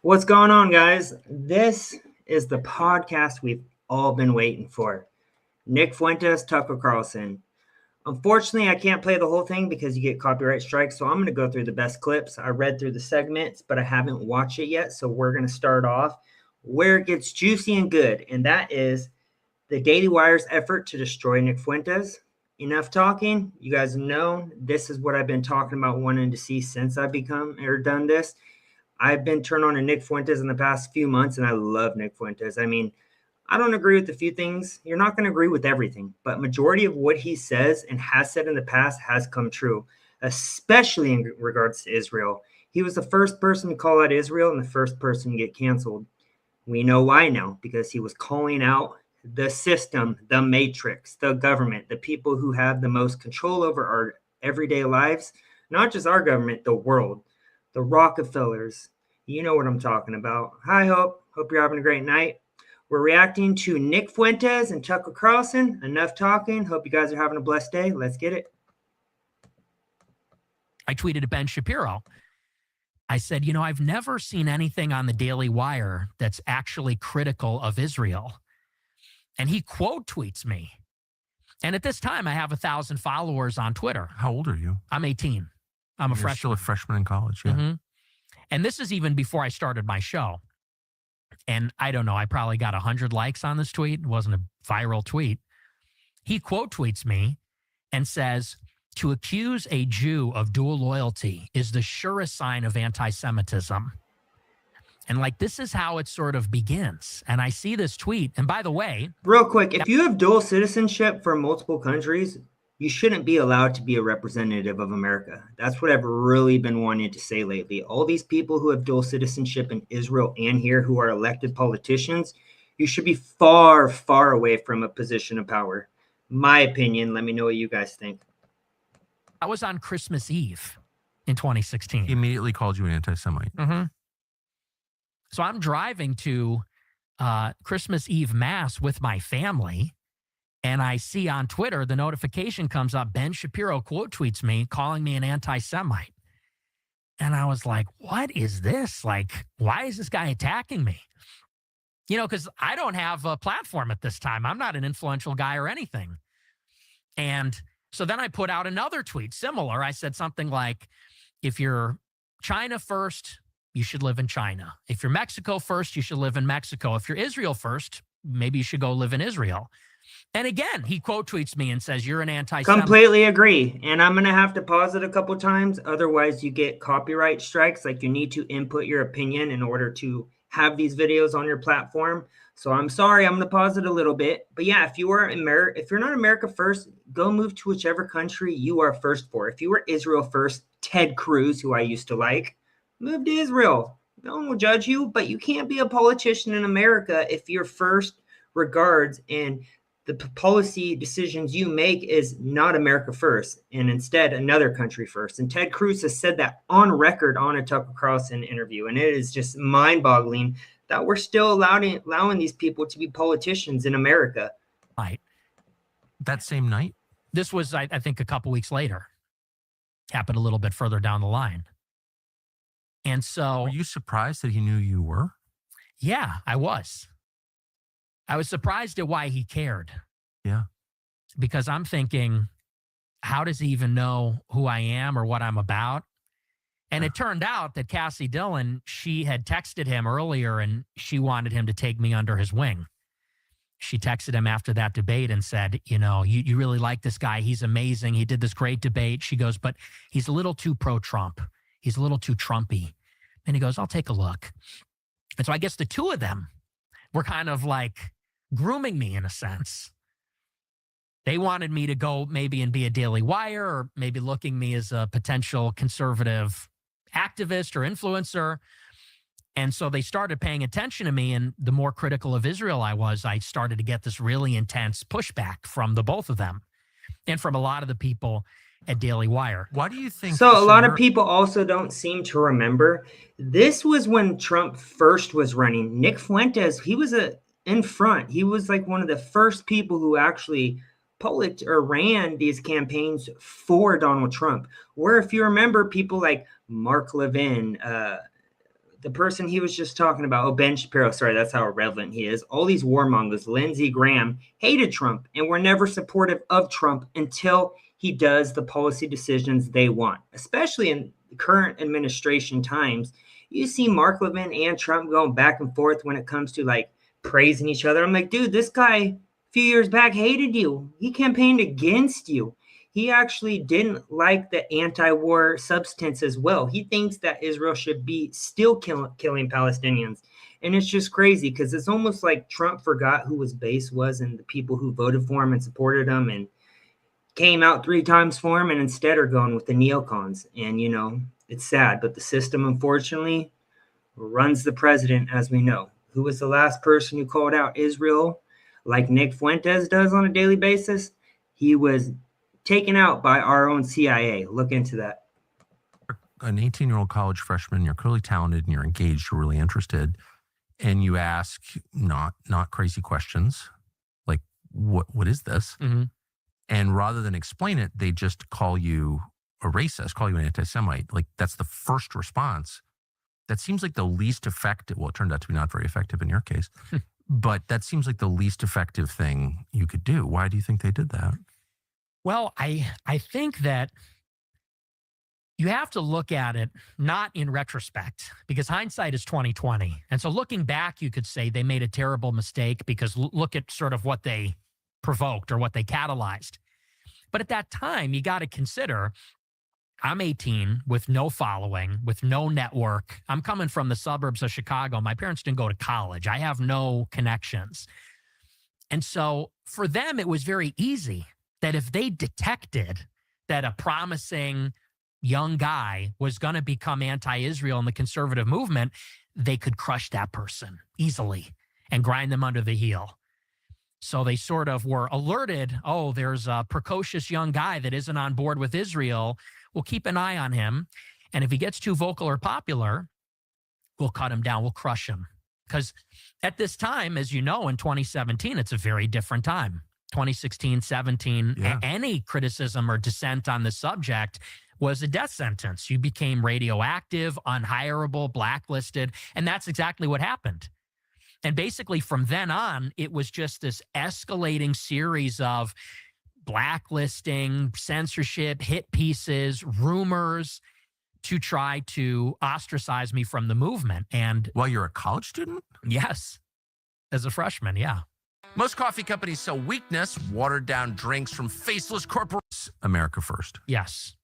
What's going on, guys? This is the podcast we've all been waiting for. Nick Fuentes, Tucker Carlson. Unfortunately, I can't play the whole thing because you get copyright strikes, so I'm going to go through the best clips. I read through the segments, but I haven't watched it yet, so we're going to start off where it gets juicy and good, and that is the Daily Wire's effort to destroy Nick Fuentes. Enough talking. You guys know this is what I've been talking about wanting to see since I've become or done this. I've been turned on to Nick Fuentes in the past few months, and I love Nick Fuentes. I mean, I don't agree with a few things. You're not going to agree with everything, but majority of what he says and has said in the past has come true, especially in regards to Israel. He was the first person to call out Israel and the first person to get canceled. We know why now, because he was calling out the system, the matrix, the government, the people who have the most control over our everyday lives, not just our government, the world. The Rockefellers. You know what I'm talking about. Hi, Hope. Hope you're having a great night. We're reacting to Nick Fuentes and Tucker Carlson. Enough talking. Hope you guys are having a blessed day. Let's get it. I tweeted to Ben Shapiro. I said, I've never seen anything on the Daily Wire that's actually critical of Israel. And he quote tweets me. And at this time, I have 1,000 followers on Twitter. How old are you? I'm 18. I'm a freshman. Still a freshman in college, yeah. Mm-hmm. And this is even before I started my show. And I don't know, I probably got 100 likes on this tweet. It wasn't a viral tweet. He quote tweets me and says, to accuse a Jew of dual loyalty is the surest sign of anti-Semitism. And this is how it sort of begins. And I see this tweet. And by the way, real quick, if you have dual citizenship for multiple countries, you shouldn't be allowed to be a representative of America. That's what I've really been wanting to say lately. All these people who have dual citizenship in Israel and here who are elected politicians, you should be far, far away from a position of power. My opinion. Let me know what you guys think. I was on Christmas Eve in 2016. He immediately called you an anti-Semite. Mm-hmm. So I'm driving to Christmas Eve Mass with my family. And I see on Twitter, the notification comes up, Ben Shapiro quote tweets me, calling me an anti-Semite. And I was like, what is this? Why is this guy attacking me? Because I don't have a platform at this time. I'm not an influential guy or anything. And so then I put out another tweet, similar. I said something like, if you're China first, you should live in China. If you're Mexico first, you should live in Mexico. If you're Israel first, maybe you should go live in Israel. And again, he quote tweets me and says, you're an anti-Semite. Completely agree. And I'm going to have to pause it a couple times. Otherwise, you get copyright strikes. You need to input your opinion in order to have these videos on your platform. So I'm sorry, I'm going to pause it a little bit. But yeah, if you're not America first, go move to whichever country you are first for. If you were Israel first, Ted Cruz, who I used to like, move to Israel. No one will judge you, but you can't be a politician in America if your first regards and the policy decisions you make is not America first and instead another country first. And Ted Cruz has said that on record on a Tucker Carlson interview. And it is just mind-boggling that we're still allowing these people to be politicians in America. Right. That same night? This was, I think, a couple weeks later. Happened a little bit further down the line. And so... Were you surprised that he knew you were? Yeah, I was. I was surprised at why he cared. Yeah. Because I'm thinking, how does he even know who I am or what I'm about? And it turned out that Cassie Dillon, she had texted him earlier and she wanted him to take me under his wing. She texted him after that debate and said, you really like this guy. He's amazing. He did this great debate. She goes, but he's a little too pro-Trump. He's a little too Trumpy. And he goes, I'll take a look. And so I guess the two of them were kind of grooming me in a sense. They wanted me to go maybe and be a Daily Wire or maybe looking me as a potential conservative activist or influencer. And so they started paying attention to me. And the more critical of Israel I was, I started to get this really intense pushback from the both of them and from a lot of the people at Daily Wire. Why do you think? So a lot of people also don't seem to remember. This was when Trump first was running. Nick Fuentes, he was in front. He was one of the first people who actually ran these campaigns for Donald Trump. Where if you remember people like Mark Levin, the person he was just talking about, oh, Ben Shapiro, sorry, that's how irrelevant he is. All these warmongers, Lindsey Graham, hated Trump and were never supportive of Trump until he does the policy decisions they want, especially in current administration times. You see Mark Levin and Trump going back and forth when it comes to like praising each other. I'm like, dude, this guy a few years back hated you. He campaigned against you. He actually didn't like the anti-war substance as well. He thinks that Israel should be still killing Palestinians. And it's just crazy because it's almost like Trump forgot who his base was and the people who voted for him and supported him and came out 3 times for him and instead are going with the neocons. And, you know, it's sad, but the system, unfortunately, runs the president, as we know. Who was the last person who called out Israel like Nick Fuentes does on a daily basis? He was taken out by our own CIA. Look into that. An 18-year-old college freshman, you're clearly talented and you're engaged, you're really interested, and you ask not crazy questions like, what is this? Mm-hmm. And rather than explain it, they just call you a racist, call you an anti-Semite. Like, that's the first response. That seems like the least effective. Well, it turned out to be not very effective in your case, but that seems like the least effective thing you could do. Why do you think they did that? Well, I think that you have to look at it not in retrospect, because hindsight is 20/20. And so looking back, you could say they made a terrible mistake because look at sort of what they provoked or what they catalyzed. But at that time, you got to consider, I'm 18 with no following, with no network. I'm coming from the suburbs of Chicago. My parents didn't go to college. I have no connections. And so for them, it was very easy that if they detected that a promising young guy was going to become anti-Israel in the conservative movement, they could crush that person easily and grind them under the heel. So they sort of were alerted, oh, there's a precocious young guy that isn't on board with Israel. We'll keep an eye on him. And if he gets too vocal or popular, we'll cut him down. We'll crush him. Because at this time, as you know, in 2017, it's a very different time. 2016, 17, any criticism or dissent on the subject was a death sentence. You became radioactive, unhireable, blacklisted, and that's exactly what happened. And basically from then on, it was just this escalating series of blacklisting, censorship, hit pieces, rumors to try to ostracize me from the movement. And while you're a college student? Yes, as a freshman, yeah. Most coffee companies sell weakness, watered down drinks from faceless corporations. America first. Yes.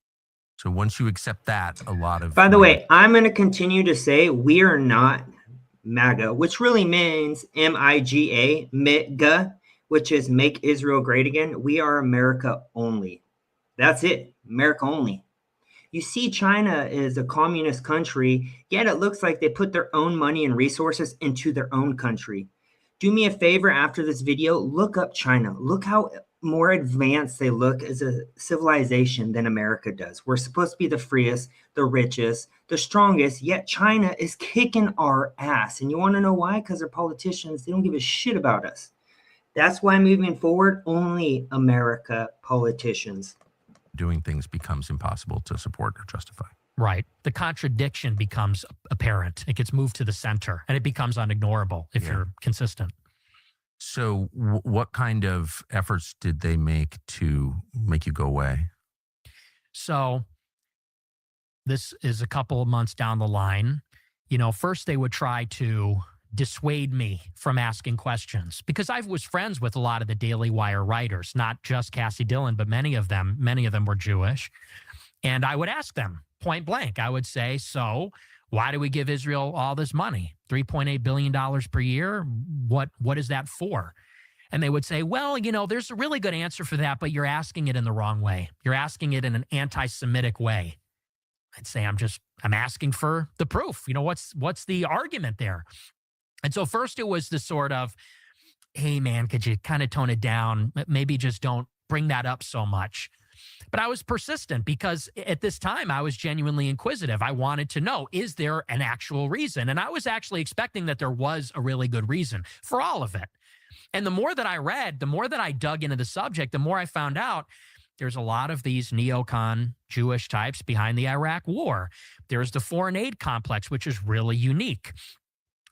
So once you accept that, a lot of... By the way, I'm going to continue to say we are not MAGA, which really means M-I-G-A, MIGA, which is Make Israel Great Again. We are America only. That's it. America only. You see, China is a communist country, yet it looks like they put their own money and resources into their own country. Do me a favor after this video, look up China. Look how more advanced they look as a civilization than America does. We're supposed to be the freest, the richest, the strongest, yet China is kicking our ass. And you want to know why? Because they're politicians. They don't give a shit about us. That's why moving forward, only America politicians. Doing things becomes impossible to support or justify. Right. The contradiction becomes apparent. It gets moved to the center and it becomes unignorable if you're consistent. So what kind of efforts did they make to make you go away? So this is a couple of months down the line. You know, first they would try to dissuade me from asking questions because I was friends with a lot of the Daily Wire writers, not just Cassie Dillon, but many of them were Jewish. And I would ask them point blank. I would say, so why do we give Israel all this money? $3.8 billion per year? What is that for? And they would say, well, you know, there's a really good answer for that, but you're asking it in the wrong way. You're asking it in an anti-Semitic way. I'd say, I'm asking for the proof. You know, what's the argument there? And so first it was the sort of, hey man, could you kind of tone it down? Maybe just don't bring that up so much. But I was persistent because at this time I was genuinely inquisitive. I wanted to know, is there an actual reason? And I was actually expecting that there was a really good reason for all of it. And the more that I read, the more that I dug into the subject, the more I found out there's a lot of these neocon Jewish types behind the Iraq war. There's the foreign aid complex, which is really unique.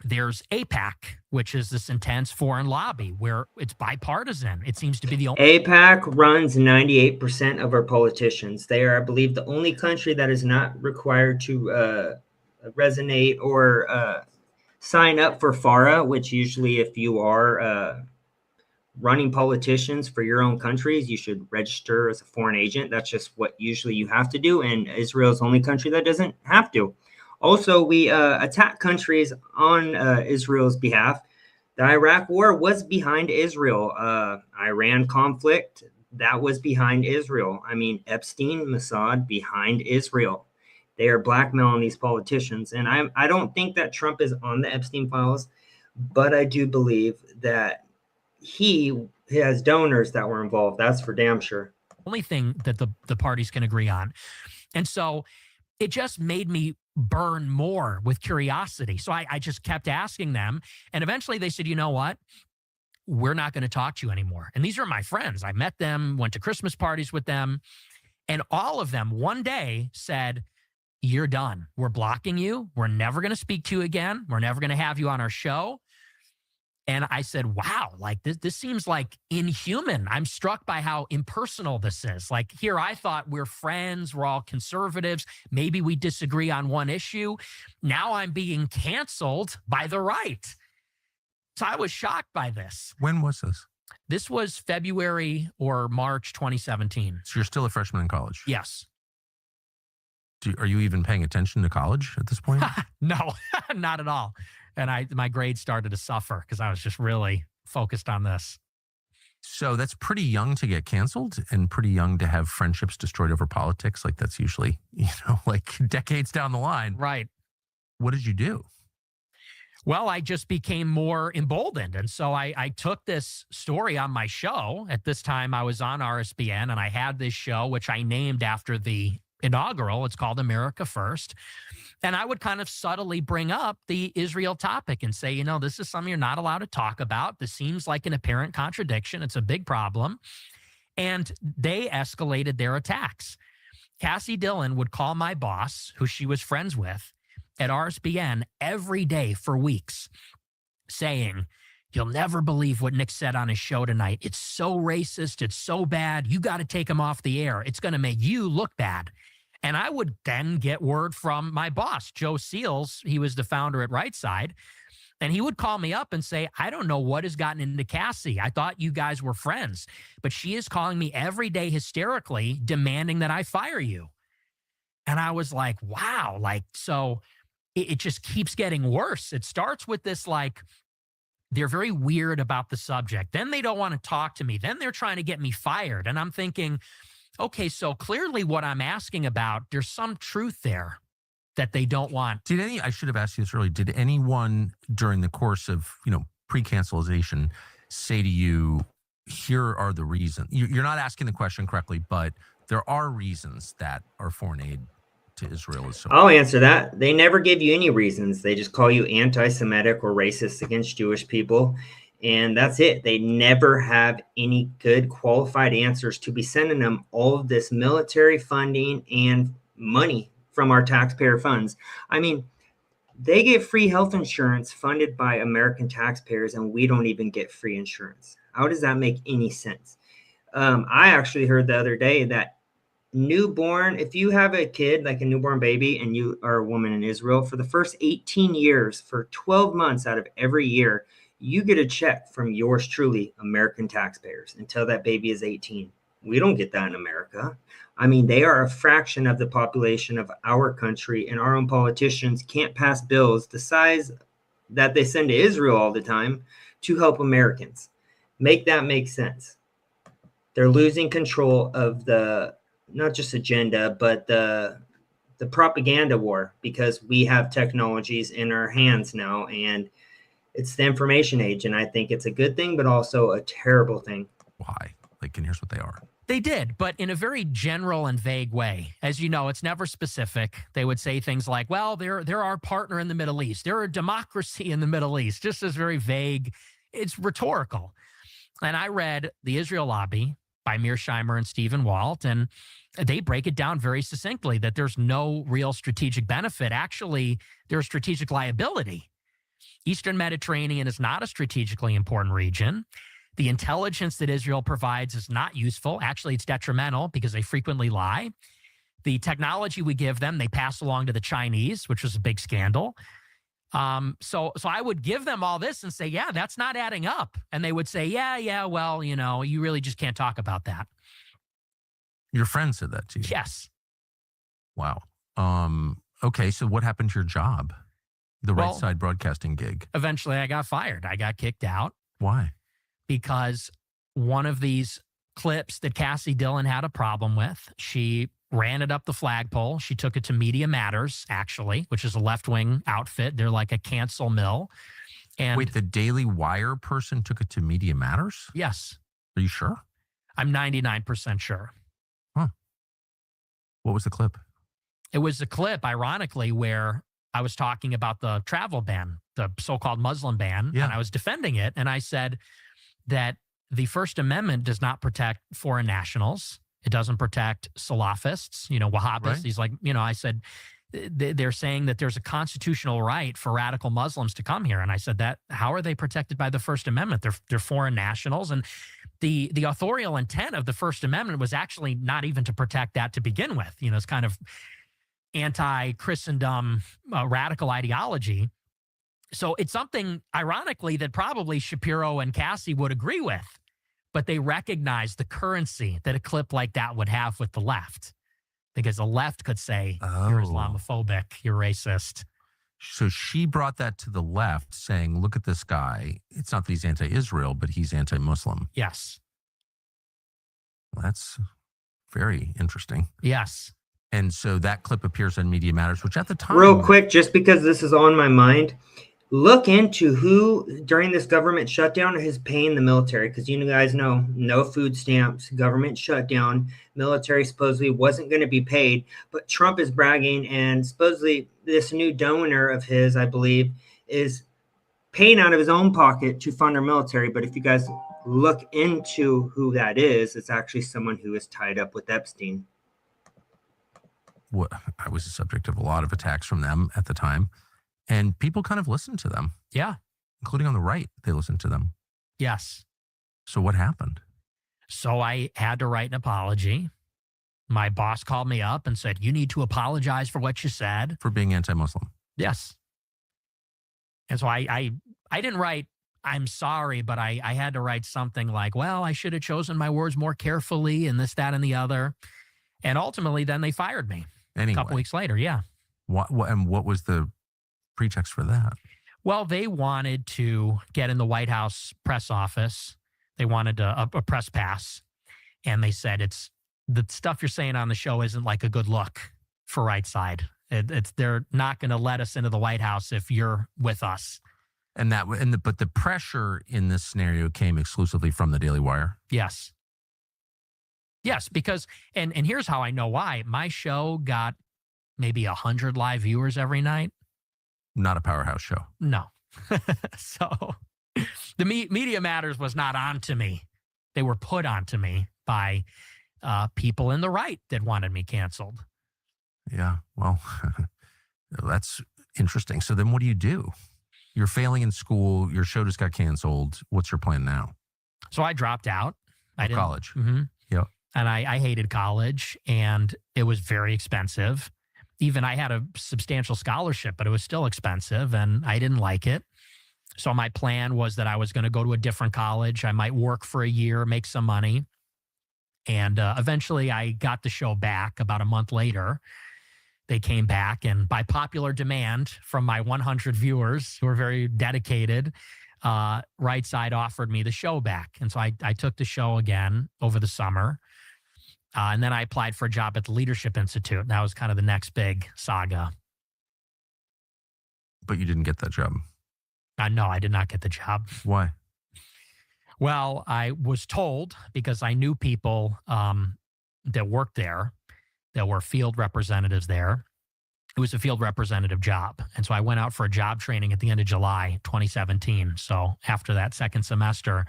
There's APAC, which is this intense foreign lobby where it's bipartisan. It seems to be the only. APAC runs 98% of our politicians. They are, I believe, the only country that is not required to resonate or sign up for FARA, which usually if you are running politicians for your own countries, you should register as a foreign agent. That's just what usually you have to do. And Israel is the only country that doesn't have to. Also, we attack countries on Israel's behalf. The Iraq war was behind Israel. Iran conflict, that was behind Israel. I mean, Epstein, Mossad, behind Israel. They are blackmailing these politicians. And I don't think that Trump is on the Epstein files, but I do believe that he has donors that were involved. That's for damn sure. Only thing that the parties can agree on. And so it just made me burn more with curiosity. So I just kept asking them. And eventually they said, you know what? We're not going to talk to you anymore. And these are my friends. I met them, went to Christmas parties with them. And all of them one day said, you're done. We're blocking you. We're never going to speak to you again. We're never going to have you on our show. And I said, wow, like this seems like inhuman. I'm struck by how impersonal this is. Like here, I thought we're friends. We're all conservatives. Maybe we disagree on one issue. Now I'm being canceled by the right. So I was shocked by this. When was this? This was February or March 2017. So you're still a freshman in college? Yes. Are you even paying attention to college at this point? No, not at all. And my grades started to suffer because I was just really focused on this. So that's pretty young to get canceled and pretty young to have friendships destroyed over politics. Like that's usually, like decades down the line. Right. What did you do? Well, I just became more emboldened. And so I took this story on my show. At this time, I was on RSBN and I had this show, which I named after the inaugural. It's called America First. And I would kind of subtly bring up the Israel topic and say, this is something you're not allowed to talk about. This seems like an apparent contradiction. It's a big problem. And they escalated their attacks. Cassie Dillon would call my boss, who she was friends with, at RSBN every day for weeks, saying, you'll never believe what Nick said on his show tonight. It's so racist. It's so bad. You got to take him off the air. It's going to make you look bad. And I would then get word from my boss, Joe Seals. He was the founder at Right Side. And he would call me up and say, I don't know what has gotten into Cassie. I thought you guys were friends, but she is calling me every day hysterically, demanding that I fire you. And I was like, wow. So it just keeps getting worse. It starts with this, they're very weird about the subject. Then they don't want to talk to me. Then they're trying to get me fired. And I'm thinking, okay, so clearly what I'm asking about, there's some truth there that they don't want. I should have asked you this earlier. Did anyone during the course of, pre-cancellation say to you, here are the reasons? You're not asking the question correctly, but there are reasons that our foreign aid to Israel is so. I'll answer that. They never give you any reasons. They just call you anti-Semitic or racist against Jewish people. And that's it. They never have any good qualified answers to be sending them all of this military funding and money from our taxpayer funds. I mean, they get free health insurance funded by American taxpayers, and we don't even get free insurance. How does that make any sense? I actually heard the other day that if you have a kid, like a newborn baby, and you are a woman in Israel, for the first 18 years, for 12 months out of every year, you get a check from yours truly, American taxpayers, until that baby is 18. We don't get that in America. I mean, they are a fraction of the population of our country, and our own politicians can't pass bills the size that they send to Israel all the time to help Americans. Make that make sense. They're losing control of the, not just agenda, but the propaganda war, because we have technologies in our hands now, and it's the information age, and I think it's a good thing, but also a terrible thing. Why? And here's what they are. They did, but in a very general and vague way. As you know, it's never specific. They would say things like, well, they're our partner in the Middle East. They're a democracy in the Middle East. Just as very vague. It's rhetorical. And I read the Israel lobby by Mearsheimer and Stephen Walt. And they break it down very succinctly that there's no real strategic benefit. Actually, there's strategic liability. Eastern Mediterranean is not a strategically important region. The intelligence that Israel provides is not useful. Actually, it's detrimental because they frequently lie. The technology we give them, they pass along to the Chinese, which was a big scandal. So I would give them all this and say, yeah, that's not adding up. And they would say, yeah, well, you really just can't talk about that. Your friend said that to you? Yes. Wow. Okay, so what happened to your job? The Right Side Broadcasting gig? Eventually I got fired. I got kicked out. Why? Because one of these clips that Cassie Dillon had a problem with, she ran it up the flagpole. She took it to Media Matters, actually, which is a left-wing outfit. They're like a cancel mill. And wait, the Daily Wire person took it to Media Matters? Yes. Are you sure? I'm 99% sure. Huh. What was the clip? It was a clip, ironically, where I was talking about the travel ban, the so-called Muslim ban, and I was defending it. And I said that the First Amendment does not protect foreign nationals. It doesn't protect Salafists, Wahhabis. Right. He's like, I said, they're saying that there's a constitutional right for radical Muslims to come here. And I said that, how are they protected by the First Amendment? They're foreign nationals. And the authorial intent of the First Amendment was actually not even to protect that to begin with. It's kind of anti-Christendom radical ideology. So it's something, ironically, that probably Shapiro and Cassie would agree with, but they recognize the currency that a clip like that would have with the left, because the left could say, you're Islamophobic, you're racist. So she brought that to the left saying, look at this guy. It's not that he's anti-Israel, but he's anti-Muslim. Yes. Well, that's very interesting. Yes. And so that clip appears on Media Matters, which at the time... Real quick, just because this is on my mind, look into who during this government shutdown is paying the military, because you guys know no food stamps, government shutdown, military supposedly wasn't going to be paid, but Trump is bragging, and supposedly this new donor of his, I believe, is paying out of his own pocket to fund our military. But if you guys look into who that is, it's actually someone who is tied up with Epstein. I was the subject of a lot of attacks from them at the time. And people kind of listened to them. Yeah. Including on the right, they listened to them. Yes. So what happened? So I had to write an apology. My boss called me up and said, you need to apologize for what you said. For being anti-Muslim. Yes. And so I didn't write, I'm sorry, but I had to write something like, well, I should have chosen my words more carefully and this, that, and the other. And ultimately, then they fired me. Anyway. A couple weeks later, yeah. What was the pretext for that? Well, they wanted to get in the White House press office. They wanted a press pass. And they said, it's the stuff you're saying on the show isn't like a good look for Right Side. They're not going to let us into the White House if you're with us. But the pressure in this scenario came exclusively from the Daily Wire. Yes. Yes, because, and here's how I know why. My show got maybe 100 live viewers every night. Not a powerhouse show. No. So the Media Matters was not onto me. They were put onto me by people in the right that wanted me canceled. Yeah, well, that's interesting. So then what do you do? You're failing in school. Your show just got canceled. What's your plan now? So I dropped out. College. Mm-hmm. Yep. And I hated college, and it was very expensive. Even I had a substantial scholarship, but it was still expensive, and I didn't like it. So my plan was that I was going to go to a different college. I might work for a year, make some money. And eventually I got the show back about a month later. They came back, and by popular demand from my 100 viewers who were very dedicated, Right Side offered me the show back. And so I took the show again over the summer. And then I applied for a job at the Leadership Institute. That was kind of the next big saga. But you didn't get that job? No, I did not get the job. Why? Well, I was told, because I knew people that worked there, that were field representatives there. It was a field representative job. And so I went out for a job training at the end of July 2017. So after that second semester,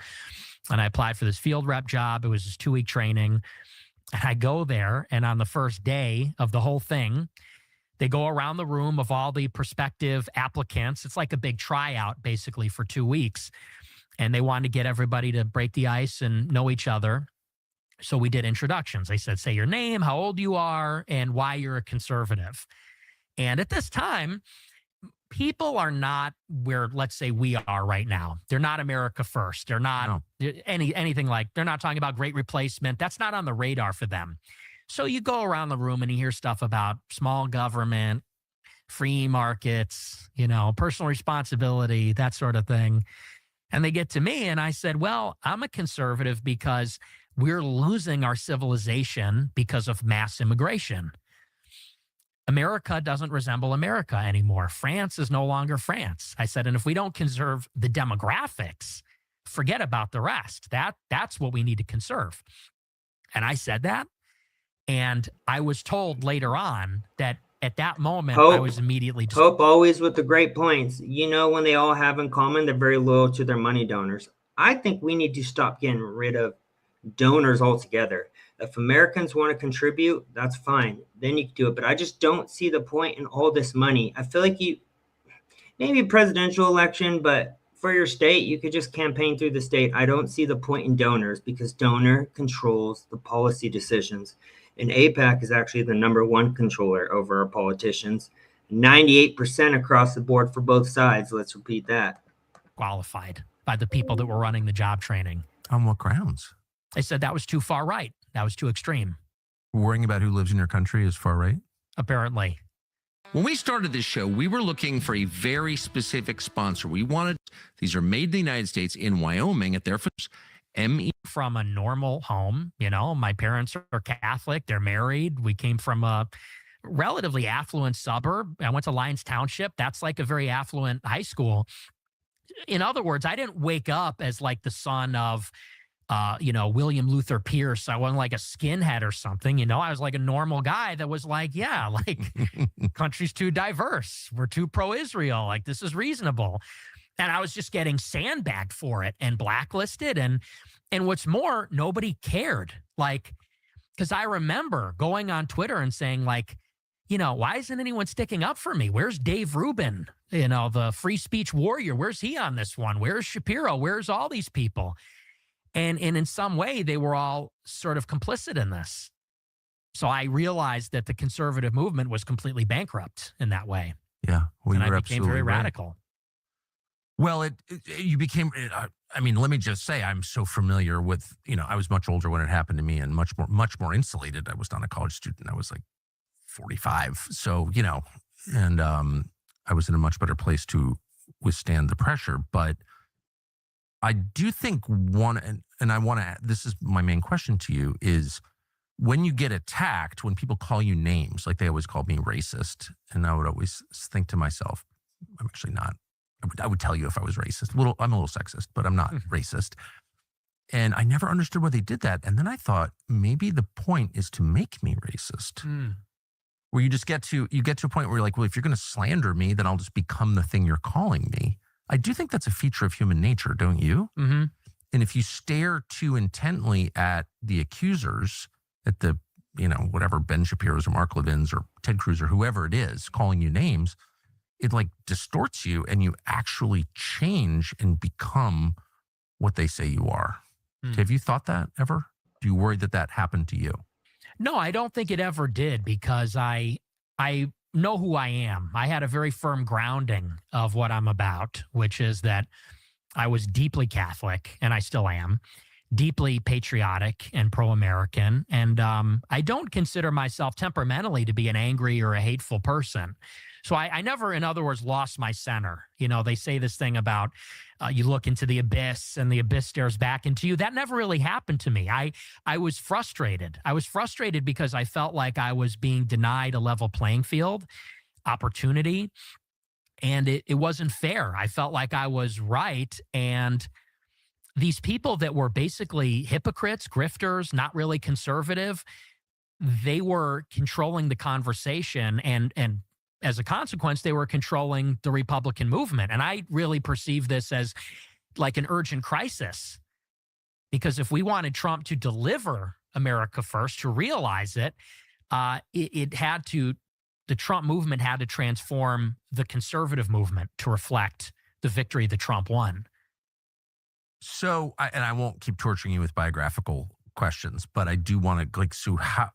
And I applied for this field rep job. It was this 2-week training. And I go there, and on the first day of the whole thing, they go around the room of all the prospective applicants. It's like a big tryout, basically, for 2 weeks. And they wanted to get everybody to break the ice and know each other. So we did introductions. They said, say your name, how old you are, and why you're a conservative. And at this time, people are not where, let's say, we are right now. They're not America First. They're not anything like, they're not talking about great replacement. That's not on the radar for them. So you go around the room and you hear stuff about small government, free markets, personal responsibility, that sort of thing. And they get to me and I said, well, I'm a conservative because we're losing our civilization because of mass immigration. America doesn't resemble America anymore. France is no longer France. I said, and if we don't conserve the demographics, forget about the rest. That's what we need to conserve. And I said that. And I was told later on that at that moment, I was immediately... Hope always with the great points. When they all have in common, they're very loyal to their money donors. I think we need to stop getting rid of donors altogether. If Americans want to contribute, that's fine. Then you can do it. But I just don't see the point in all this money. I feel like maybe a presidential election, but for your state, you could just campaign through the state. I don't see the point in donors because donor controls the policy decisions. And AIPAC is actually the #1 controller over our politicians. 98% across the board for both sides. Let's repeat that. Qualified by the people that were running the job training. On what grounds? They said that was too far right. That was too extreme. Worrying about who lives in your country is far right? Apparently. When we started this show, we were looking for a very specific sponsor. We wanted, these are made in the United States in Wyoming at their from a normal home. My parents are Catholic. They're married. We came from a relatively affluent suburb. I went to Lyons Township. That's like a very affluent high school. In other words, I didn't wake up as like the son of, William Luther Pierce. I wasn't like a skinhead or something. I was like a normal guy that was like, yeah, like country's too diverse. We're too pro-Israel. Like this is reasonable. And I was just getting sandbagged for it and blacklisted. And what's more, nobody cared. Like, because I remember going on Twitter and saying like, why isn't anyone sticking up for me? Where's Dave Rubin? The free speech warrior. Where's he on this one? Where's Shapiro? Where's all these people? And in some way, they were all sort of complicit in this. So I realized that the conservative movement was completely bankrupt in that way. Yeah. Well, and I became very radical. Well, you became, let me just say, I'm so familiar with, I was much older when it happened to me and much more insulated. I was not a college student. I was like 45. So, and I was in a much better place to withstand the pressure. But I do think this is my main question to you is when you get attacked, when people call you names, like they always called me racist. And I would always think to myself, I'm actually not. I would tell you if I was racist. I'm a little sexist, but I'm not racist. And I never understood why they did that. And then I thought maybe the point is to make me racist. Where you just get to a point where you're like, well, if you're going to slander me, then I'll just become the thing you're calling me. I do think that's a feature of human nature, don't you? Mm-hmm. And if you stare too intently at the accusers, at the, whatever Ben Shapiro's or Mark Levin's or Ted Cruz or whoever it is calling you names, it like distorts you and you actually change and become what they say you are. Have you thought that ever? Do you worry that happened to you? No, I don't think it ever did because I know who I am. I had a very firm grounding of what I'm about, which is that I was deeply Catholic, and I still am, deeply patriotic and pro-American. And I don't consider myself temperamentally to be an angry or a hateful person. So I never, in other words, lost my center. They say this thing about you look into the abyss and the abyss stares back into you. That never really happened to me. I was frustrated. I was frustrated because I felt like I was being denied a level playing field, opportunity, and it wasn't fair. I felt like I was right. And these people that were basically hypocrites, grifters, not really conservative, they were controlling the conversation and as a consequence, they were controlling the Republican movement. And I really perceive this as like an urgent crisis. Because if we wanted Trump to deliver America First, to realize it, the Trump movement had to transform the conservative movement to reflect the victory that Trump won. So, I won't keep torturing you with biographical questions, but I do want to, like, so how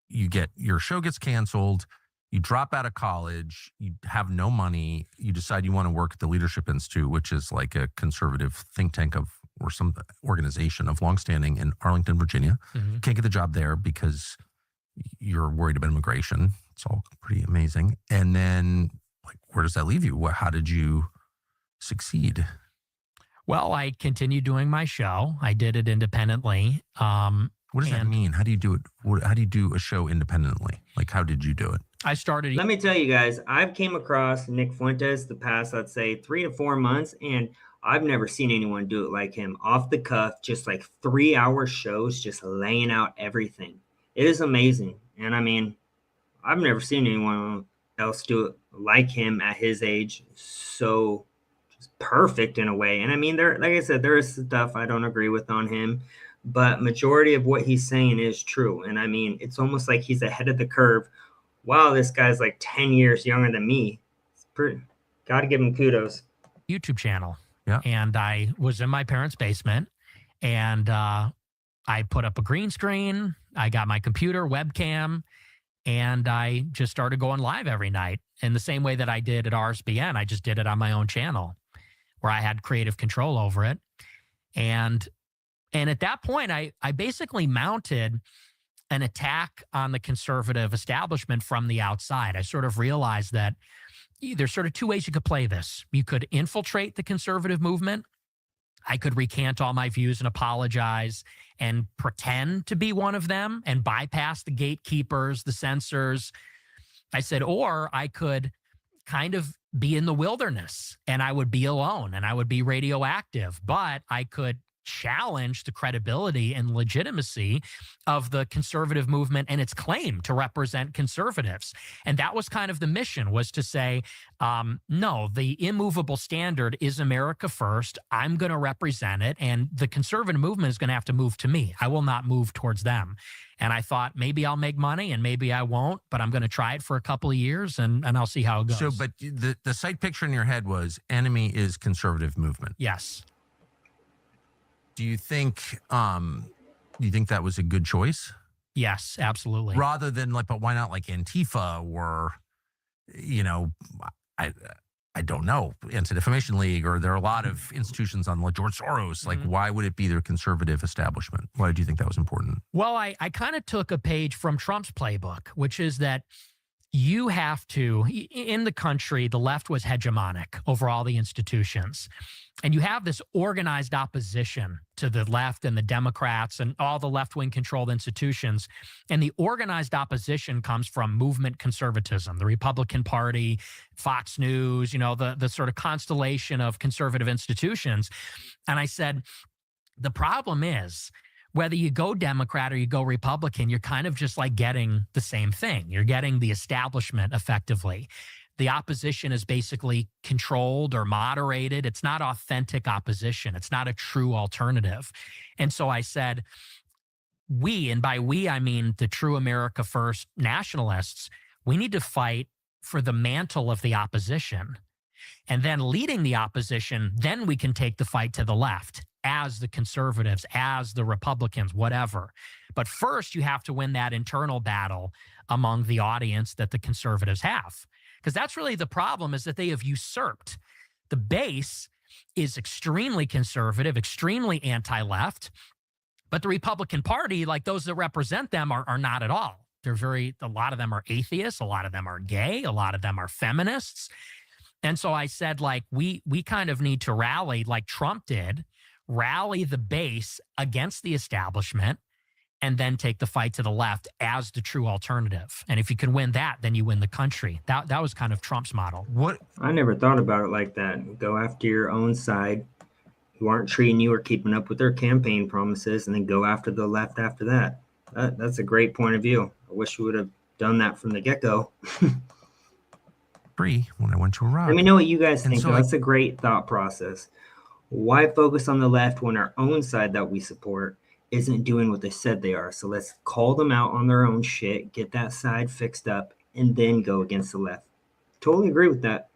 your show gets canceled, you drop out of college, you have no money, you decide you want to work at the Leadership Institute, which is like a conservative think tank or some organization of longstanding in Arlington, Virginia. Mm-hmm. Can't get the job there because you're worried about immigration. It's all pretty amazing. And then, like, where does that leave you? How did you succeed? Well, I continued doing my show. I did it independently. What does that mean? How do you do it? How do you do a show independently? Like, how did you do it? I started. Let me tell you guys, I've came across Nick Fuentes the past, let's say, 3 to 4 months, and I've never seen anyone do it like him. Off the cuff, just like 3-hour shows, just laying out everything. It is amazing. And I mean, I've never seen anyone else do it like him at his age. So just perfect in a way. And I mean, like I said, there is stuff I don't agree with on him, but majority of what he's saying is true. And I mean, it's almost like he's ahead of the curve. Wow, this guy's like 10 years younger than me. Got to give him kudos. YouTube channel. Yeah. And I was in my parents' basement, and I put up a green screen. I got my computer, webcam, and I just started going live every night in the same way that I did at RSBN. I just did it on my own channel where I had creative control over it. And at that point, I basically mounted an attack on the conservative establishment from the outside. I sort of realized that there's sort of 2 ways you could play this. You could infiltrate the conservative movement. I could recant all my views and apologize and pretend to be one of them and bypass the gatekeepers, the censors. I said, or I could kind of be in the wilderness and I would be alone and I would be radioactive, but I could challenge the credibility and legitimacy of the conservative movement and its claim to represent conservatives. And that was kind of the mission, was to say, no, the immovable standard is America first. I'm going to represent it. And the conservative movement is going to have to move to me. I will not move towards them. And I thought, maybe I'll make money and maybe I won't, but I'm going to try it for a couple of years and I'll see how it goes. So, but the sight picture in your head was enemy is conservative movement. Yes. Do you think that was a good choice? Yes, absolutely. Rather than like, but why not like Antifa or, I don't know, Anti-Defamation League, or there are a lot of institutions on like George Soros. Like, why would it be their conservative establishment? Why do you think that was important? Well, I kind of took a page from Trump's playbook, which is that you have to, in the country, the left was hegemonic over all the institutions. And you have this organized opposition to the left and the Democrats and all the left-wing controlled institutions. And the organized opposition comes from movement conservatism, the Republican Party, Fox News, the sort of constellation of conservative institutions. And I said, the problem is, whether you go Democrat or you go Republican, you're kind of just like getting the same thing. You're getting the establishment effectively. The opposition is basically controlled or moderated. It's not authentic opposition. It's not a true alternative. And so I said, we, and by we, I mean the true America First nationalists, we need to fight for the mantle of the opposition. And then leading the opposition, then we can take the fight to the left as the conservatives, as the Republicans, whatever. But first, you have to win that internal battle among the audience that the conservatives have. Because that's really the problem, is that they have usurped. The base is extremely conservative, extremely anti-left. But the Republican Party, like those that represent them, are not at all. A lot of them are atheists. A lot of them are gay. A lot of them are feminists. And so I said, like, we kind of need to rally like Trump did, rally the base against the establishment, and then take the fight to the left as the true alternative. And if you can win that, then you win the country. That was kind of Trump's model. What? I never thought about it like that. Go after your own side who aren't treating you or keeping up with their campaign promises, and then go after the left after that. That's a great point of view. I wish we would have done that from the get-go. Free when I went to Iraq. Let me know what you guys think. So That's a great thought process. Why focus on the left when our own side that we support isn't doing what they said they are? So let's call them out on their own shit, get that side fixed up, and then go against the left. Totally agree with that.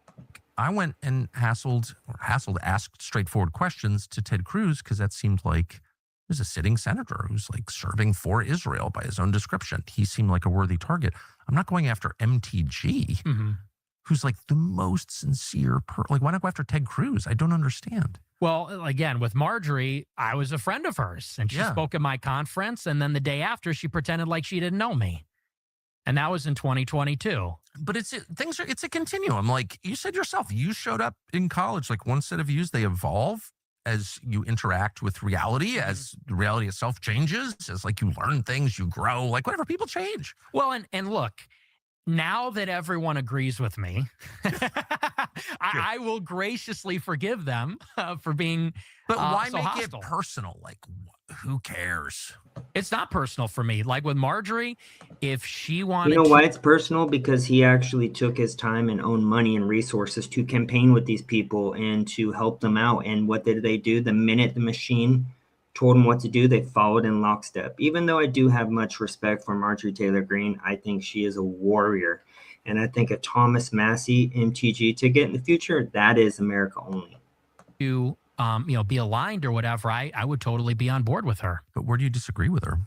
I went and asked straightforward questions to Ted Cruz because that seemed like there's a sitting senator who's like serving for Israel by his own description. He seemed like a worthy target. I'm not going after MTG, who's like the most sincere like, why not go after Ted Cruz? I don't understand. Well, again, with Marjorie, I was a friend of hers, and she spoke at my conference, and then the day after, she pretended like she didn't know me. And that was in 2022. But it's a continuum. Like you said yourself, you showed up in college, like one set of views, they evolve as you interact with reality, as the reality itself changes, as like you learn things, you grow, like whatever, people change. Well, and look, now that everyone agrees with me, I will graciously forgive them for being But why so make hostile. it personal? Like, who cares? It's not personal for me. Like with Marjorie, if she wanted You know why it's personal? Because he actually took his time and own money and resources to campaign with these people and to help them out. And what did they do? The minute the machine told them what to do, they followed in lockstep. Even though I do have much respect for Marjorie Taylor Greene, I think she is a warrior. And I think a Thomas Massey MTG ticket in the future, that is America only. to be aligned or whatever, I would totally be on board with her. But where do you disagree with her?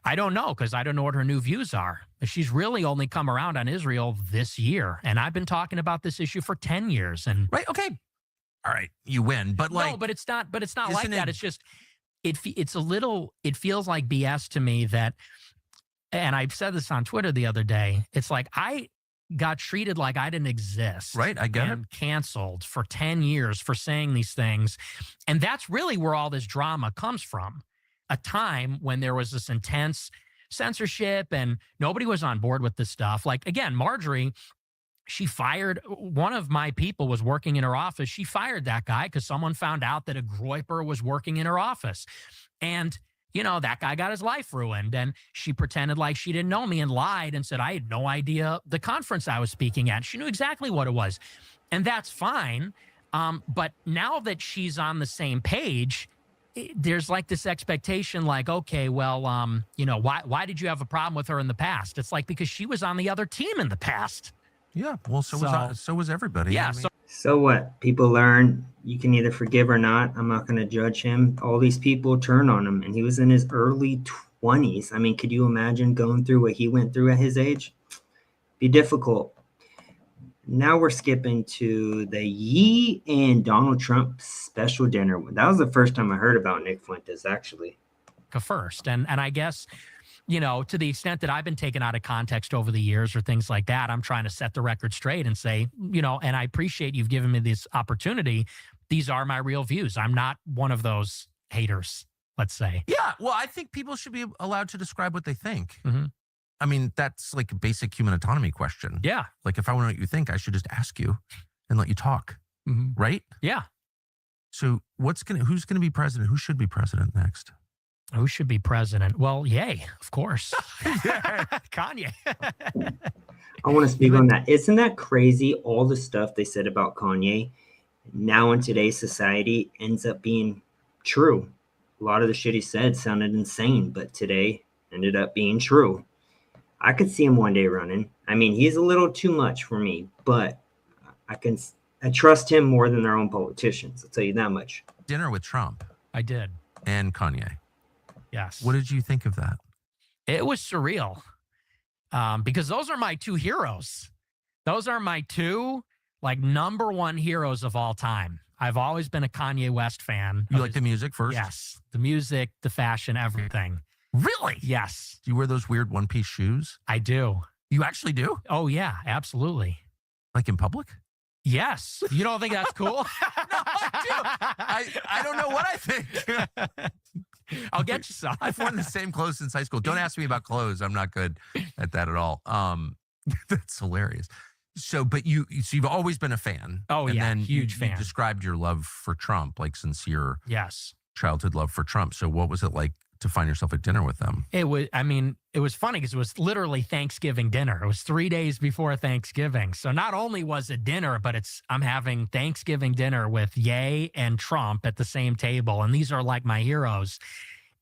I don't know, because I don't know what her new views are. She's really only come around on Israel this year, and I've been talking about this issue for 10 years. And Right? Okay. All right. You win. But like, no, but it's not. But it's not like isn't that. it- It's just it's a little. It feels like BS to me that. And I said this on Twitter the other day. It's like I got treated like I didn't exist. Right, I get it. and canceled for 10 years for saying these things. And that's really where all this drama comes from. A time when there was this intense censorship and nobody was on board with this stuff. Like, again, Marjorie, she fired one of my people was working in her office. She fired that guy because someone found out that a Groyper was working in her office. And that guy got his life ruined, and she pretended like she didn't know me and lied and said, I had no idea the conference I was speaking at. She knew exactly what it was. And that's fine. But now that she's on the same page, there's like this expectation like, okay, well, why did you have a problem with her in the past? It's like, because she was on the other team in the past. Yeah. Well, so was everybody. Yeah. I mean, So what? People learn you can either forgive or not. I'm not going to judge him. All these people turn on him, and he was in his early 20s. I mean, could you imagine going through what he went through at his age? Be difficult. Now we're skipping to the Yee and Donald Trump special dinner. That was the first time I heard about Nick Fuentes, actually. First. And I guess, to the extent that I've been taken out of context over the years or things like that, I'm trying to set the record straight and say, and I appreciate you've given me this opportunity. These are my real views. I'm not one of those haters, let's say. yeah. Well, I think people should be allowed to describe what they think. Mhm. I mean, that's like a basic human autonomy question. Yeah. Like, if I want to know what you think, I should just ask you and let you talk. Mhm. Right? Yeah. So who's going to be president? Who should be president next? Who should be president? Well, yay, of course. Kanye. I want to speak on that. Isn't that crazy? All the stuff they said about Kanye now in today's society ends up being true. A lot of the shit he said sounded insane, but today ended up being true. I could see him one day running. I mean, he's a little too much for me, but I trust him more than their own politicians. I'll tell you that much. Dinner with Trump I did. and Kanye. Yes. What did you think of that? It was surreal because those are my two heroes. Those are my two number one heroes of all time. I've always been a Kanye West fan. You like the music first? Yes. The music, the fashion, everything. Really? Yes, Do you wear those weird one-piece shoes? I do. You actually do? Oh, yeah, absolutely. Like in public? Yes. You don't think that's cool? I don't know what I think. I'll get you some. I've worn the same clothes since high school. Don't ask me about clothes. I'm not good at that at all. That's hilarious. So you've always been a fan. Oh, and yeah, then huge you fan. described your love for Trump, like sincere Yes. childhood love for Trump. So what was it like to find yourself at dinner with them? It was, I mean, it was funny because it was literally Thanksgiving dinner. It was 3 days before Thanksgiving. So not only was it dinner, but I'm having Thanksgiving dinner with Ye and Trump at the same table. And these are like my heroes.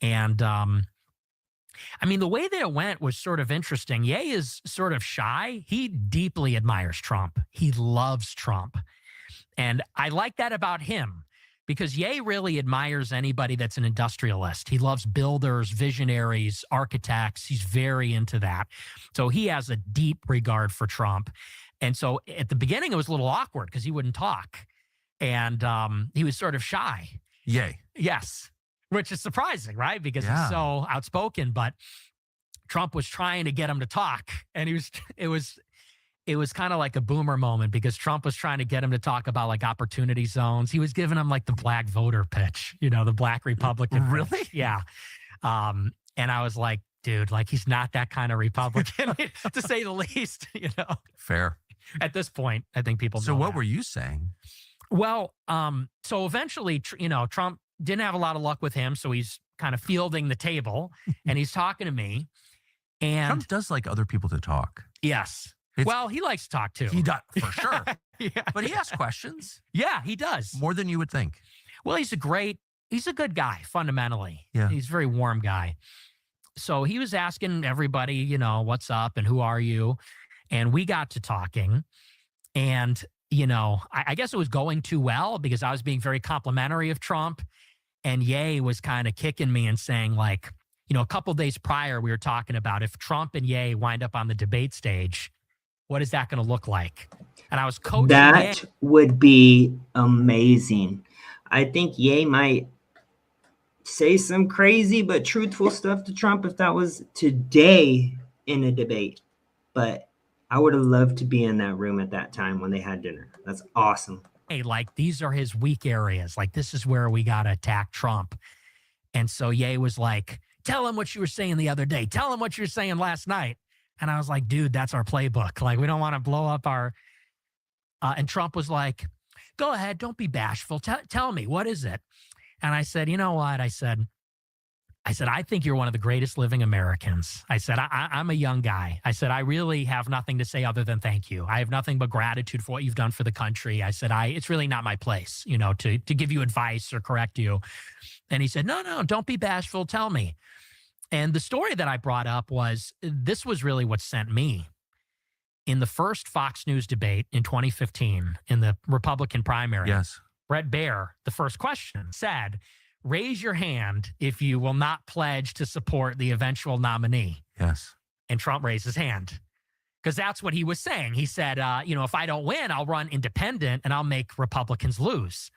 And, I mean, the way that it went was sort of interesting. Ye is sort of shy. He deeply admires Trump. He loves Trump. And I like that about him because Ye really admires anybody that's an industrialist. He loves builders, visionaries, architects. He's very into that. So he has a deep regard for Trump. And so at the beginning, it was a little awkward because he wouldn't talk. And he was sort of shy. Yay. Yes. Which is surprising, right? Because Yeah. he's so outspoken, but Trump was trying to get him to talk. And it was kind of like a boomer moment because Trump was trying to get him to talk about like opportunity zones. He was giving him like the black voter pitch, the black Republican pitch. Really? Yeah. And I was like, dude, like he's not that kind of Republican to say the least, Fair. At this point, I think people So know what that. were you saying? Well, so eventually, Trump didn't have a lot of luck with him. So he's kind of fielding the table and he's talking to me. And Trump does like other people to talk. yes. It's- Well, he likes to talk too. He does, for sure. Yeah. But he asks questions Yeah, he does. more than you would think. Well, he's a good guy, fundamentally. Yeah. He's a very warm guy. So he was asking everybody, what's up and who are you? And we got to talking. And, I guess it was going too well because I was being very complimentary of Trump. And Ye was kind of kicking me and saying, like, a couple days prior, we were talking about if Trump and Ye wind up on the debate stage, what is that going to look like? And I was coaching That Ye. would be amazing. I think Ye might say some crazy but truthful stuff to Trump if that was today in a debate. But I would have loved to be in that room at that time when they had dinner. That's awesome. Hey, like these are his weak areas. Like this is where we got to attack Trump. And so Ye was like, tell him what you were saying the other day. Tell him what you were saying last night. And I was like, dude, that's our playbook. Like we don't want to blow up our, and Trump was like, go ahead. Don't be bashful. Tell me, what is it? And I said, you know what? I said, I think you're one of the greatest living Americans. I said, I'm a young guy. I said, I really have nothing to say other than thank you. I have nothing but gratitude for what you've done for the country. I said, it's really not my place, to give you advice or correct you. And he said, no, don't be bashful. Tell me. And the story that I brought up was, this was really what sent me. In the first Fox News debate in 2015, in the Republican primary, Yes. Brett Baer, the first question said, raise your hand if you will not pledge to support the eventual nominee. Yes. And Trump raised his hand because that's what he was saying. He said, if I don't win, I'll run independent and I'll make Republicans lose.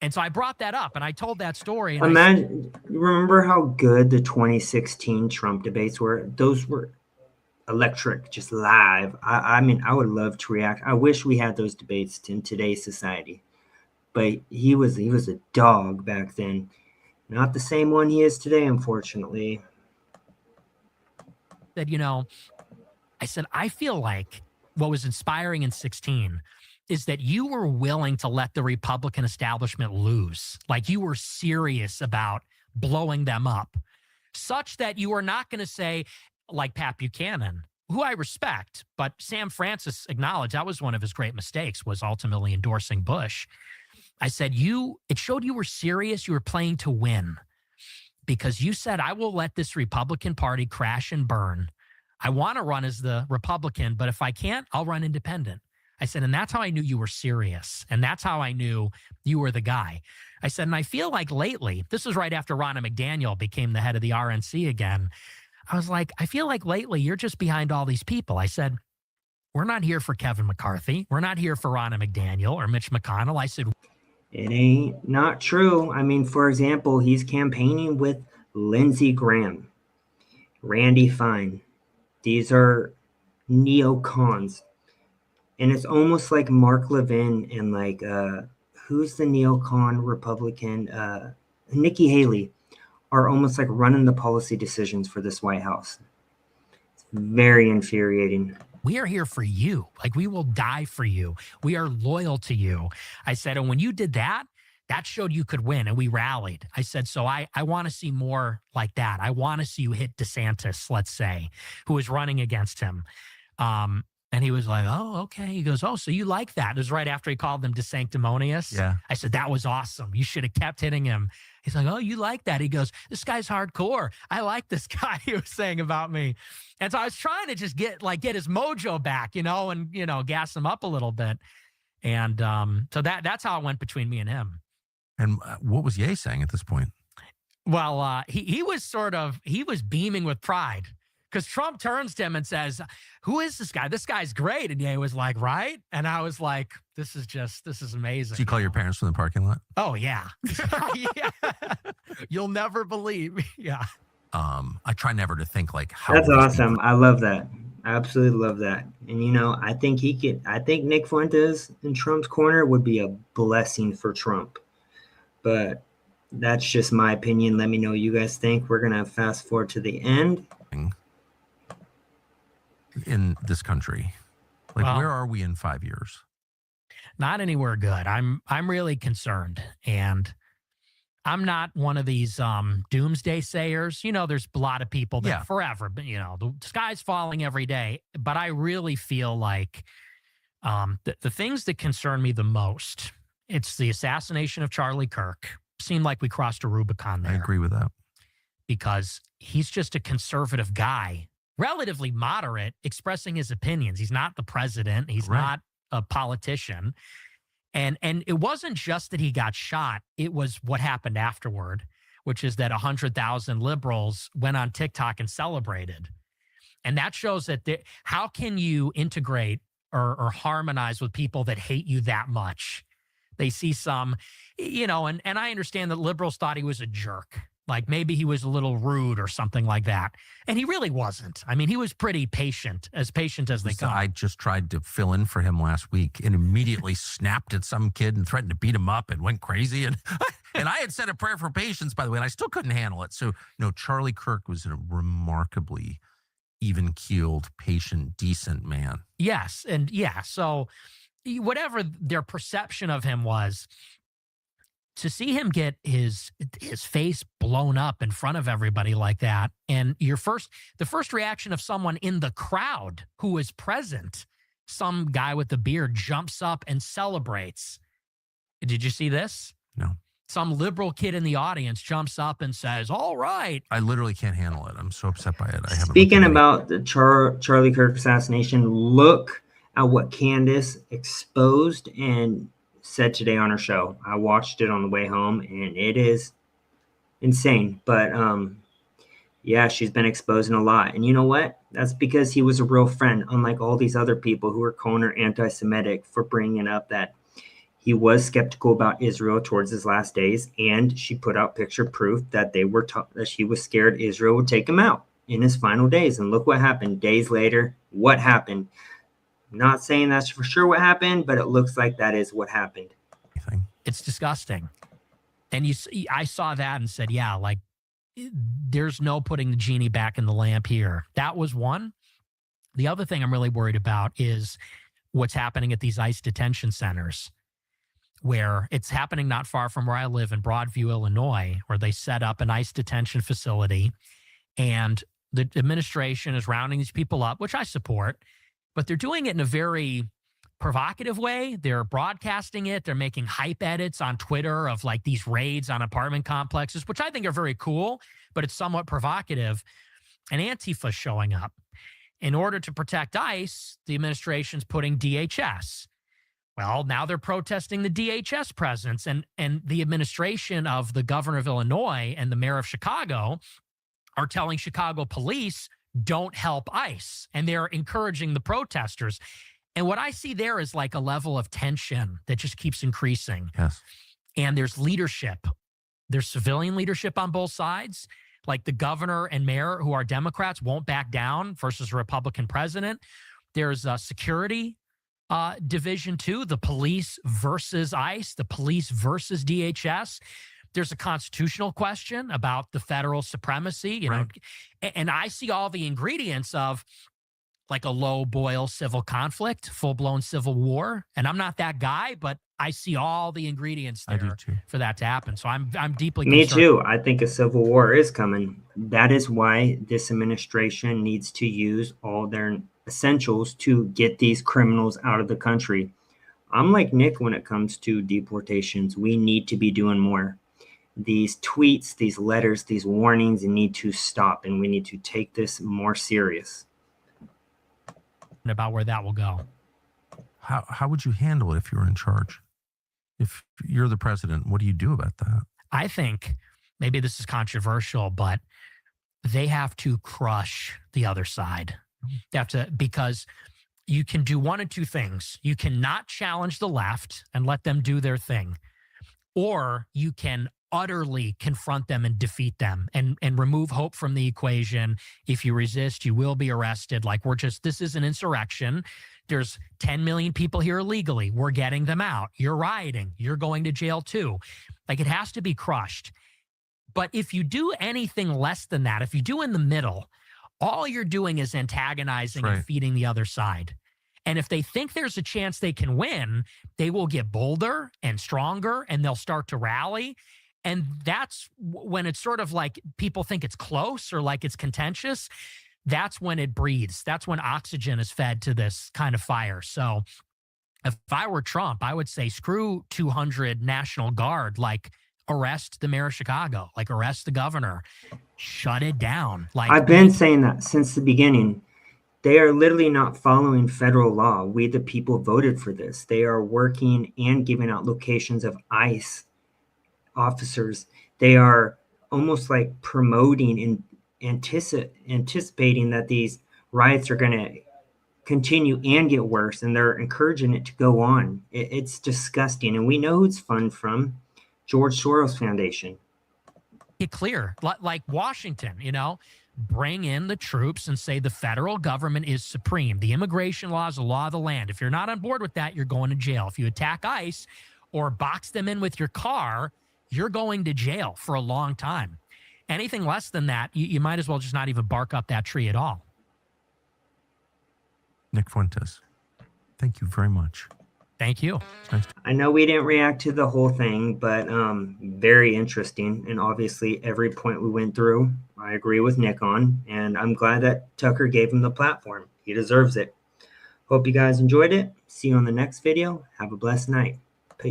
And so I brought that up and I told that story. And Imagine, remember how good the 2016 Trump debates were? Those were electric, just live. I mean, I would love to react. I wish we had those debates in today's society. But he was a dog back then. Not the same one he is today, unfortunately. I said, I feel like what was inspiring in 16 is that you were willing to let the Republican establishment lose. Like you were serious about blowing them up, such that you are not going to say, like Pat Buchanan, who I respect, but Sam Francis acknowledged that was one of his great mistakes, was ultimately endorsing Bush. I said, it showed you were serious. You were playing to win because you said, I will let this Republican Party crash and burn. I want to run as the Republican, but if I can't, I'll run independent. I said, and that's how I knew you were serious. And that's how I knew you were the guy. I said, and I feel like lately, this was right after Ronna McDaniel became the head of the RNC again. I was like, I feel like lately you're just behind all these people. I said, we're not here for Kevin McCarthy. We're not here for Ronna McDaniel or Mitch McConnell. I said, It ain't not true. I mean, for example, he's campaigning with Lindsey Graham, Randy Fine. These are neocons. And it's almost like Mark Levin and like, who's the neocon Republican? Nikki Haley are almost like running the policy decisions for this White House. It's very infuriating. we are here for you. Like we will die for you. We are loyal to you. I said, and when you did that, that showed you could win, and we rallied. I said, so I want to see more like that. I want to see you hit DeSantis, let's say, who was running against him. And he was like, oh, okay. He goes, oh, so you like that? It was right after he called them DeSanctimonious. Yeah. I said, that was awesome. You should have kept hitting him. He's like, oh, you like that? He goes, this guy's hardcore. I like this guy, he was saying about me. And so I was trying to just get his mojo back, and, gas him up a little bit. And so that's how it went between me and him. And what was Ye saying at this point? Well, he was beaming with pride. Because Trump turns to him and says, who is this guy? This guy's great. And Ye was like, right? And I was like, this is amazing. Did you call your parents from the parking lot? Oh, yeah. Yeah. You'll never believe. Yeah. I try never to think like how. That's awesome. I love that. I absolutely love that. And, I think I think Nick Fuentes in Trump's corner would be a blessing for Trump. But that's just my opinion. Let me know what you guys think. We're going to fast forward to the end. In this country, where are we in 5 years? Not anywhere good. I'm really concerned, and I'm not one of these doomsday sayers. There's a lot of people that forever, but the sky's falling every day. But I really feel like the things that concern me the most, it's the assassination of Charlie Kirk. Seemed like we crossed a Rubicon there. I agree with that. Because he's just a conservative guy, relatively moderate, expressing his opinions. He's not the president. He's not a politician. And it wasn't just that he got shot. It was what happened afterward, which is that 100,000 liberals went on TikTok and celebrated. And that shows that how can you integrate or harmonize with people that hate you that much? They see some, and I understand that liberals thought he was a jerk. Like maybe he was a little rude or something like that. And he really wasn't. I mean, he was pretty patient as they come. I just tried to fill in for him last week and immediately snapped at some kid and threatened to beat him up and went crazy. And I had said a prayer for patience, by the way, and I still couldn't handle it. So, Charlie Kirk was a remarkably even-keeled, patient, decent man. Yes. And yeah, so whatever their perception of him was, to see him get his face blown up in front of everybody like that, and the first reaction of someone in the crowd who was present, some guy with a beard jumps up and celebrates. Did you see this? No. Some liberal kid in the audience jumps up and says, all right. I literally can't handle it. I'm so upset by it. Speaking about the Charlie Kirk assassination, look at what Candace exposed and said today on her show. I watched it on the way home, and it is insane. But she's been exposing a lot. And you know what? That's because he was a real friend, unlike all these other people who are calling her anti-Semitic for bringing up that he was skeptical about Israel towards his last days, and she put out picture proof that that she was scared Israel would take him out in his final days. And look what happened. Days later, what happened? Not saying that's for sure what happened, but it looks like that is what happened. It's disgusting. And I saw that and said, yeah, like there's no putting the genie back in the lamp here. That was one. The other thing I'm really worried about is what's happening at these ICE detention centers, where it's happening not far from where I live in Broadview, Illinois, where they set up an ICE detention facility, and the administration is rounding these people up, which I support. But they're doing it in a very provocative way. They're broadcasting it. They're making hype edits on Twitter of like these raids on apartment complexes, which I think are very cool, but it's somewhat provocative. And Antifa showing up. In order to protect ICE, the administration's putting DHS. Well, now they're protesting the DHS presence, and the administration of the governor of Illinois and the mayor of Chicago are telling Chicago police, don't help ICE. And they're encouraging the protesters. And what I see there is like a level of tension that just keeps increasing. Yes. And there's leadership. There's civilian leadership on both sides. Like the governor and mayor, who are Democrats, won't back down versus a Republican president. There's a security division too. The police versus ICE, the police versus DHS. There's a constitutional question about the federal supremacy, you know, and I see all the ingredients of like a low boil civil conflict, full blown civil war. And I'm not that guy, but I see all the ingredients I do there too. for that to happen. So I'm deeply Me concerned. too. I think a civil war is coming. That is why this administration needs to use all their essentials to get these criminals out of the country. I'm like Nick when it comes to deportations. We need to be doing more. These tweets, these letters, these warnings need to stop, and we need to take this more serious. About where that will go. How would you handle it if you were in charge? If you're the president, what do you do about that? I think maybe this is controversial, but they have to crush the other side. They have to, because you can do one of two things. You cannot challenge the left and let them do their thing, or you can utterly confront them and defeat them and remove hope from the equation. If you resist, you will be arrested. Like, this is an insurrection. There's 10 million people here illegally. We're getting them out. You're rioting. You're going to jail too. Like, it has to be crushed. But if you do anything less than that, if you do in the middle, all you're doing is antagonizing and feeding the other side. And if they think there's a chance they can win, they will get bolder and stronger, and they'll start to rally. And that's when it's sort of like people think it's close or like it's contentious. That's when it breathes. That's when oxygen is fed to this kind of fire. So if I were Trump, I would say screw 200 National Guard, like arrest the mayor of Chicago, like arrest the governor, shut it down. Like, I've been saying that since the beginning. They are literally not following federal law. We, the people, voted for this. They are working and giving out locations of ICE officers. They are almost like promoting and anticipating that these riots are going to continue and get worse, and they're encouraging it to go on. It's disgusting, and we know who it's funded from. George Soros Foundation. Get clear, like Washington, bring in the troops and say the federal government is supreme. The immigration law is the law of the land. If you're not on board with that, you're going to jail. If you attack ICE or box them in with your car, you're going to jail for a long time. Anything less than that, you might as well just not even bark up that tree at all. Nick Fuentes, thank you very much. Thank you. Nice. I know we didn't react to the whole thing, but very interesting. And obviously every point we went through, I agree with Nick on, and I'm glad that Tucker gave him the platform. He deserves it. Hope you guys enjoyed it. See you on the next video. Have a blessed night.